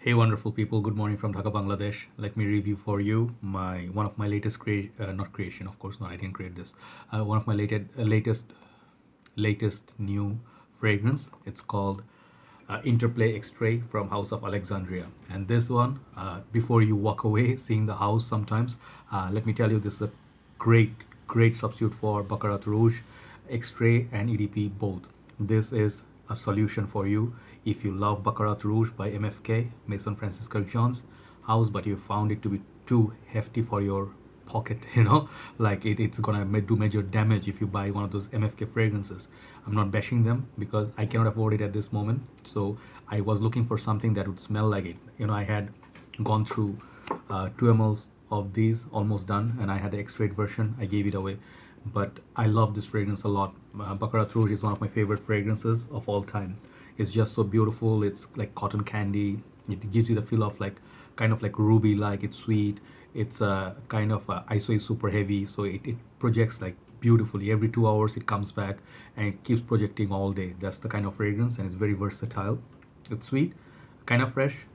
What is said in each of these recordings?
Hey, wonderful people! Good morning from Dhaka, Bangladesh. Let me review for you my one of my latest not creation, of course not. I didn't create this. One of my latest new fragrance. It's called Interplay Extrait from House of Alexandria. And this one, before you walk away seeing the house, sometimes let me tell you, this is a great substitute for Baccarat Rouge, Extrait, and EDP both. This is a solution for you if you love Baccarat Rouge by MFK, Mason Francis Kirk John's house, but you found it to be too hefty for your pocket, like it's gonna do major damage if you buy one of those MFK fragrances. I'm not bashing them because I cannot afford it at this moment. So I was looking for something that would smell like it. I had gone through 2 mls of these, almost done, and I had the extrait version. I gave it away, but I love this fragrance a lot. Baccarat Rouge is one of my favorite fragrances of all time. It's just so beautiful. It's like cotton candy. It gives you the feel of kind of like ruby, like it's sweet. It's kind of ISO is super heavy, so it projects like beautifully. Every 2 hours it comes back and it keeps projecting all day. That's the kind of fragrance, and it's very versatile. It's sweet, kind of fresh,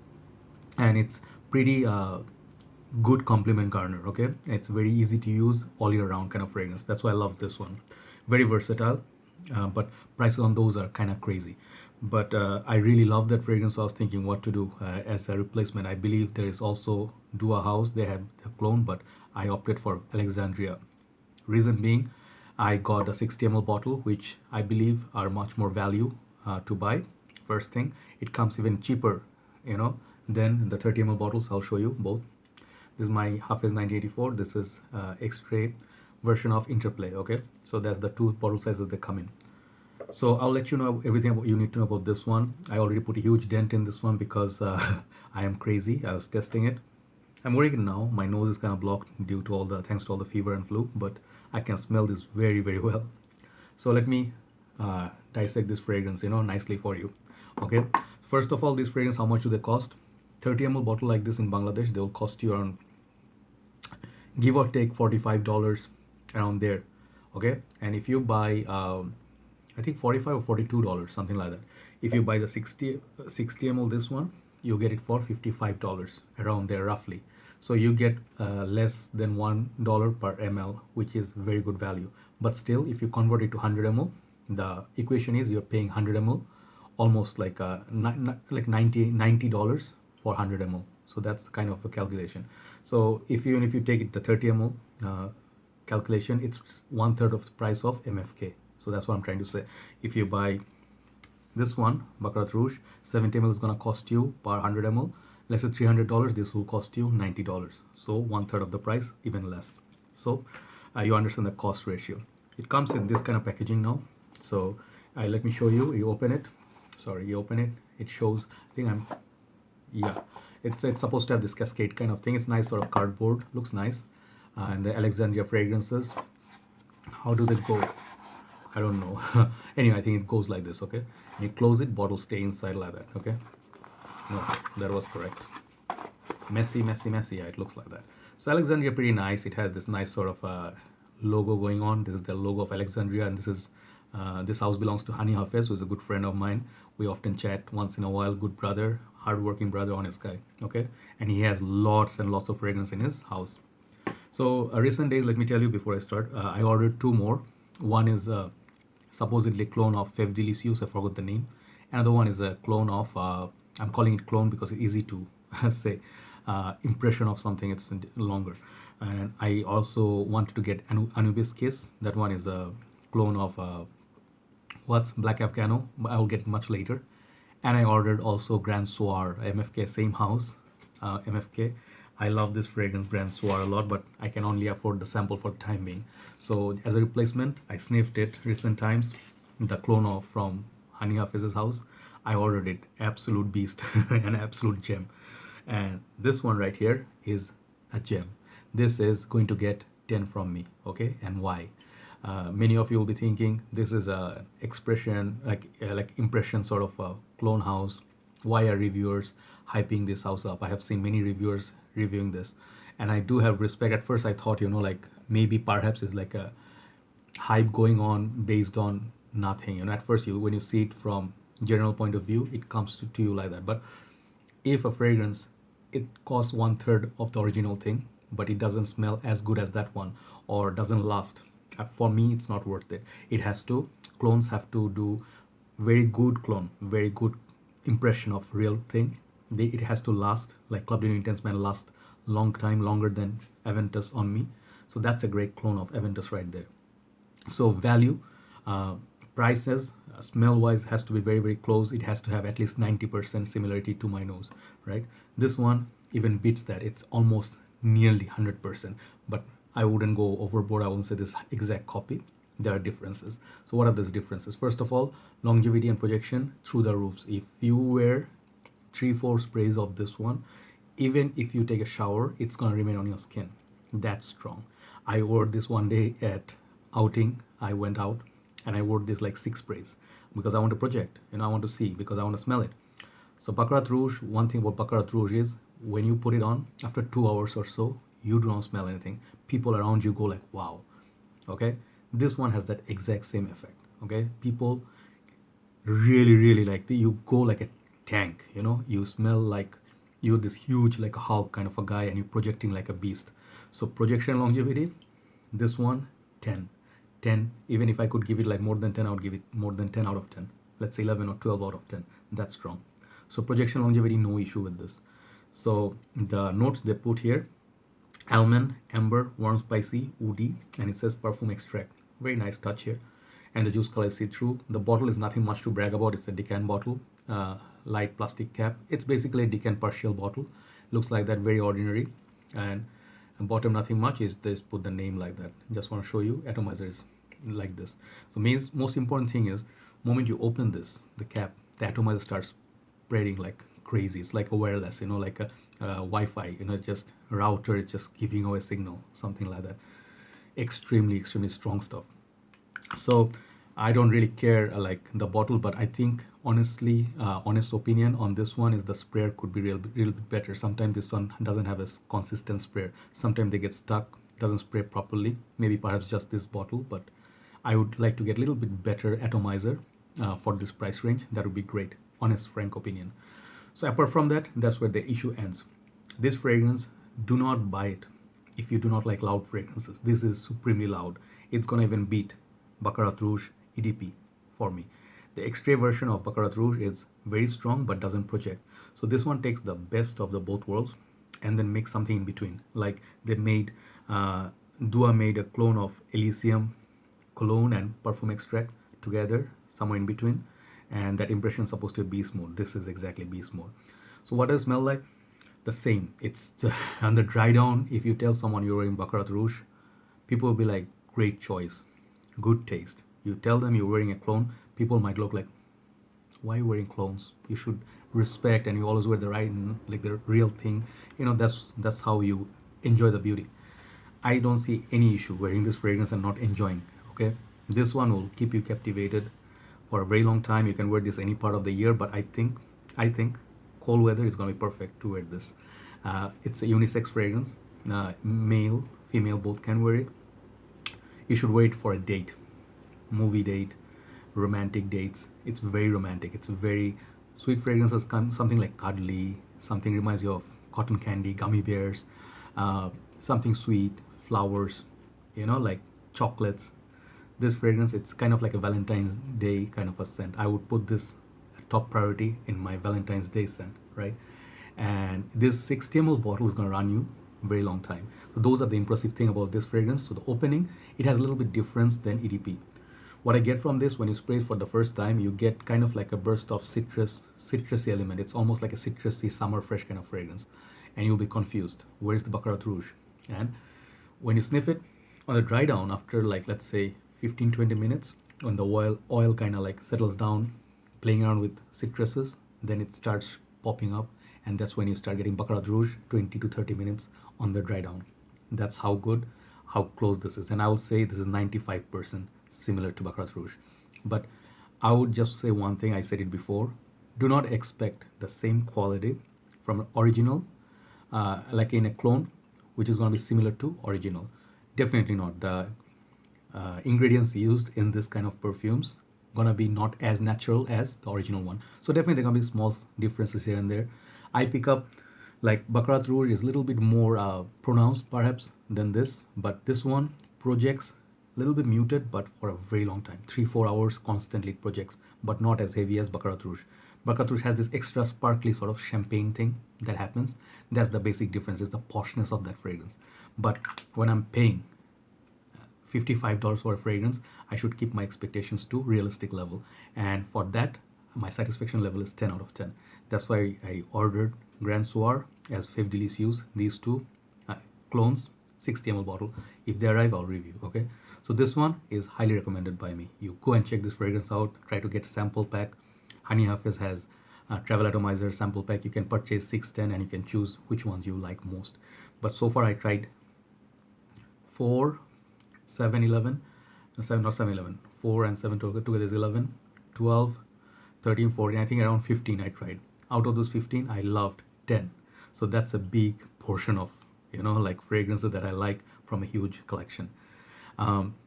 and it's pretty good compliment garner. Okay, it's very easy to use all year round kind of fragrance. That's why I love this one. Very versatile, but prices on those are kind of crazy. But I really love that fragrance, so I was thinking what to do as a replacement. I believe there is also Dua House. They have a clone, but I opted for Alexandria. Reason being, I got a 60 ml bottle, which I believe are much more value to buy. First thing, it comes even cheaper, than the 30 ml bottles. I'll show you both. This is my Hafez 1984. This is X-ray version of Interplay. Okay, so that's the two bottle sizes they come in. So I'll let you know everything about you need to know about this one. I already put a huge dent in this one because I am crazy. I was testing it. I'm wearing it now. My nose is kind of blocked due to thanks to all the fever and flu, but I can smell this very well. So let me dissect this fragrance, nicely for you. Okay. First of all, this fragrance, how much do they cost? 30 ml bottle like this in Bangladesh, they will cost you around, give or take, $45 around there. Okay. And if you buy I think $45 or $42, something like that. If you buy the 60 ml this one, you get it for $55 around there roughly. So you get less than $1 per ml, which is very good value. But still, if you convert it to 100 ml, the equation is you're paying 100 ml almost like like $90 for 100 ml. So that's kind of a calculation. So even if you take it the 30 ml calculation, it's 1/3 of the price of MFK. So that's what I'm trying to say. If you buy this one, Baccarat Rouge, 70 ml is going to cost you per 100 ml. Let's say $300, this will cost you $90. So 1/3 of the price, even less. So you understand the cost ratio. It comes in this kind of packaging now. So let me show you. You open it. Sorry, you open it. It shows, it's supposed to have this cascade kind of thing. It's nice, sort of cardboard. Looks nice. And the Alexandria fragrances, how do they go? I don't know. Anyway, I think it goes like this. Okay, and you close it, bottle stay inside like that. Okay, no, that was correct. Messy. Yeah, it looks like that. So Alexandria, pretty nice. It has this nice sort of logo going on. This is the logo of Alexandria, and this house belongs to Hany Hafez, who is a good friend of mine. We often chat once in a while. Good brother, hardworking brother, honest guy. Okay, and he has lots and lots of fragrance in his house. So recent days, let me tell you before I start, I ordered two more. One is supposedly a clone of Fève Délicieuse, I forgot the name. Another one is a clone of, I'm calling it clone because it's easy to say, impression of something, it's longer. And I also wanted to get Anubis Kiss. That one is a clone of Black Afghano, but I'll get it much later. And I ordered also Grand Soir, MFK, same house, MFK. I love this fragrance, Grand Soir, a lot, but I can only afford the sample for the time being. So as a replacement, I sniffed it recent times, the clone of from Hany Hafez's house. I ordered it, absolute beast, an absolute gem. And this one right here is a gem. This is going to get 10 from me, okay? And why? Many of you will be thinking this is a expression, like impression sort of a clone house. Why are reviewers hyping this house up? I have seen many reviewers reviewing this, and I do have respect. At first I thought, like maybe perhaps it's like a hype going on based on nothing. At first when you see it from general point of view, it comes to you like that. But if a fragrance, it costs one third of the original thing, but it doesn't smell as good as that one or doesn't last, for me it's not worth it. It has to, clones have to do very good clone, very good impression of real thing. It has to last, like Club Dino Intense Man last long time, longer than Aventus on me. So that's a great clone of Aventus right there. So value, uh, prices, smell wise has to be very very close. It has to have at least 90% similarity to my nose, right? This one even beats that. It's almost nearly 100%, but I wouldn't go overboard. I wouldn't say this exact copy. There are differences. So what are those differences? First of all, longevity and projection through the roofs. If you wear 3-4 sprays of this one, even if you take a shower, it's gonna remain on your skin. That's strong. I wore this one day at outing. I went out and I wore this like 6 sprays because I want to project, I want to see, because I want to smell it. So Baccarat Rouge, one thing about Baccarat Rouge is when you put it on, after 2 hours or so, you do not smell anything. People around you go like, wow. Okay, this one has that exact same effect. Okay, people really really like you go like a tank, you smell like you're this huge like a Hulk kind of a guy and you're projecting like a beast. So projection longevity, this one 10. 10, even if I could give it like more than 10, I would give it more than 10 out of 10. Let's say 11 or 12 out of 10. That's strong. So projection longevity, no issue with this. So the notes they put here: almond, amber, warm spicy, woody, and it says perfume extract. Very nice touch here. And the juice color is see-through. The bottle is nothing much to brag about. It's a decant bottle, light plastic cap. It's basically a decant partial bottle. Looks like that, very ordinary. And bottom nothing much, is this put the name like that. Just want to show you Atomizer is like this. So means most important thing is moment you open this, the cap, the Atomizer starts spreading like crazy. It's like a wireless, like a Wi-Fi, it's just router, it's just giving away signal, something like that. Extremely extremely strong stuff. So I don't really care like the bottle, but I think honestly, honest opinion on this one is the sprayer could be real bit better. Sometimes this one doesn't have a consistent sprayer. Sometimes they get stuck, doesn't spray properly. Maybe perhaps just this bottle, but I would like to get a little bit better Atomizer for this price range. That would be great. Honest, frank opinion. So apart from that, that's where the issue ends. This fragrance, do not buy it if you do not like loud fragrances. This is supremely loud. It's gonna even beat Baccarat Rouge EDP for me. The Extrait version of Baccarat Rouge is very strong but doesn't project. So this one takes the best of the both worlds and then makes something in between. Like they made, Dua made a clone of Elysium cologne and perfume extract together, somewhere in between, and that impression is supposed to be beast mode. This is exactly beast mode. So what does it smell like? The same. It's on the dry down. If you tell someone you're wearing Baccarat Rouge, people will be like, great choice, good taste. You tell them you're wearing a clone, people might look like, why are you wearing clones? You should respect, and you always wear the right, like the real thing. That's how you enjoy the beauty. I don't see any issue wearing this fragrance and not enjoying. Okay, this one will keep you captivated for a very long time. You can wear this any part of the year, but I think cold weather is going to be perfect to wear this. It's a unisex fragrance. Male, female both can wear it. You should wear it for a date, movie date, romantic dates. It's very romantic. It's very sweet fragrances, something like cuddly, something reminds you of cotton candy, gummy bears, something sweet, flowers, like chocolates. This fragrance, it's kind of like a Valentine's Day kind of a scent. I would put this top priority in my Valentine's Day scent, right? And this 60 ml bottle is going to run you very long time. So those are the impressive thing about this fragrance. So the opening, it has a little bit difference than EDP. What I get from this, when you spray it for the first time, you get kind of like a burst of citrusy element. It's almost like a citrusy summer fresh kind of fragrance, and you'll be confused, where's the Baccarat Rouge? And when you sniff it on the dry down, after like let's say 15-20 minutes, when the oil kind of like settles down, playing around with citruses, then it starts popping up, and that's when you start getting Baccarat Rouge 20 to 30 minutes on the dry down. That's how good, how close this is. And I would say this is 95% similar to Baccarat Rouge. But I would just say one thing, I said it before, do not expect the same quality from an original, like in a clone, which is going to be similar to original. Definitely not. The ingredients used in this kind of perfumes gonna be not as natural as the original one. So definitely there gonna be small differences here and there. I pick up like Baccarat Rouge is a little bit more pronounced perhaps than this, but this one projects a little bit muted, but for a very long time, 3-4 hours constantly it projects, but not as heavy as Baccarat Rouge. Baccarat Rouge has this extra sparkly sort of champagne thing that happens. That's the basic difference, is the poshness of that fragrance. But when I'm paying $55 for a fragrance, I should keep my expectations to realistic level, and for that my satisfaction level is 10 out of 10. That's why I ordered Grand Soir as Fave Delicieux, these two clones, 60 ml bottle. If they arrive, I'll review. Okay, so this one is highly recommended by me. You go and check this fragrance out, try to get a sample pack. Hany Hafez has travel atomizer sample pack. You can purchase 6-10 and you can choose which ones you like most. But so far I tried 4, 7, 11, no, 7, not 7, 11, 4 and 7 together is 11, 12, 13, 14, I think around 15 I tried. Out of those 15, I loved 10. So that's a big portion of, like fragrances that I like from a huge collection.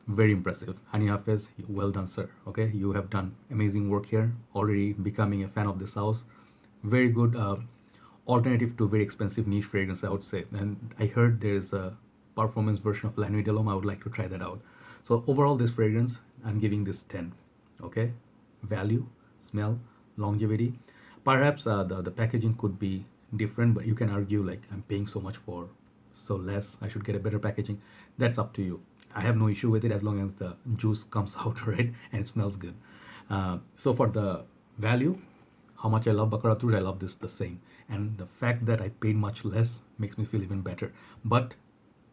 Very impressive. Hany Hafez, well done, sir. Okay, you have done amazing work here, already becoming a fan of this house. Very good alternative to very expensive niche fragrance, I would say. And I heard there's a performance version of La Nuit de l'Homme. I would like to try that out. So overall, this fragrance, I'm giving this 10. Okay, value, smell, longevity. Perhaps the packaging could be different, but you can argue like I'm paying so much for so less, I should get a better packaging. That's up to you. I have no issue with it as long as the juice comes out right and it smells good. So for the value, how much I love Baccarat Rouge, I love this the same. And the fact that I paid much less makes me feel even better. But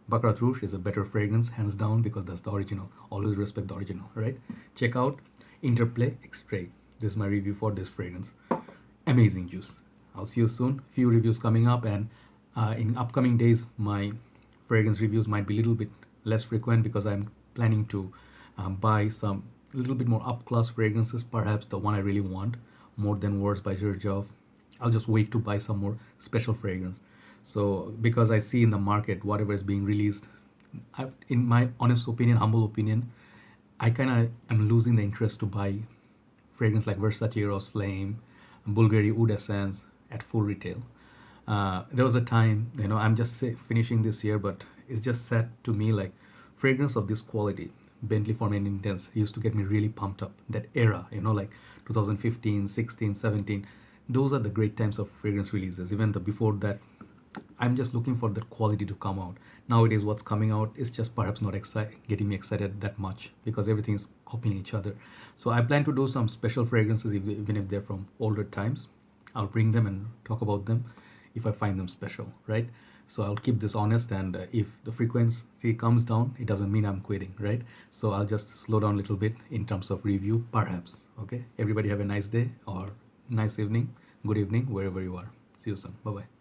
Baccarat Rouge is a better fragrance, hands down, because that's the original. Always respect the original, right? Check out Interplay Extrait. This is my review for this fragrance. Amazing juice. I'll see you soon. Few reviews coming up, and in upcoming days, my fragrance reviews might be a little bit less frequent because I'm planning to buy some little bit more up-class fragrances. Perhaps the one I really want, More Than Words by Xerjoff. I'll just wait to buy some more special fragrance. So because I see in the market whatever is being released, in my honest opinion, humble opinion, I kind of am losing the interest to buy fragrance like Versace Eros Flame, Bulgari Oud Essence at full retail. There was a time, I'm just finishing this year, but it's just sad to me, like fragrance of this quality, Bentley Form and Intense, used to get me really pumped up. That era, like 2015, 16, 17, those are the great times of fragrance releases. Even the before that, I'm just looking for that quality to come out. Nowadays, what's coming out is just perhaps not getting me excited that much because everything is copying each other. So I plan to do some special fragrances, even if they're from older times. I'll bring them and talk about them if I find them special, right? So I'll keep this honest, and if the frequency comes down, it doesn't mean I'm quitting, right? So I'll just slow down a little bit in terms of review, perhaps. Okay, everybody have a nice day or nice evening, good evening, wherever you are. See you soon. Bye-bye.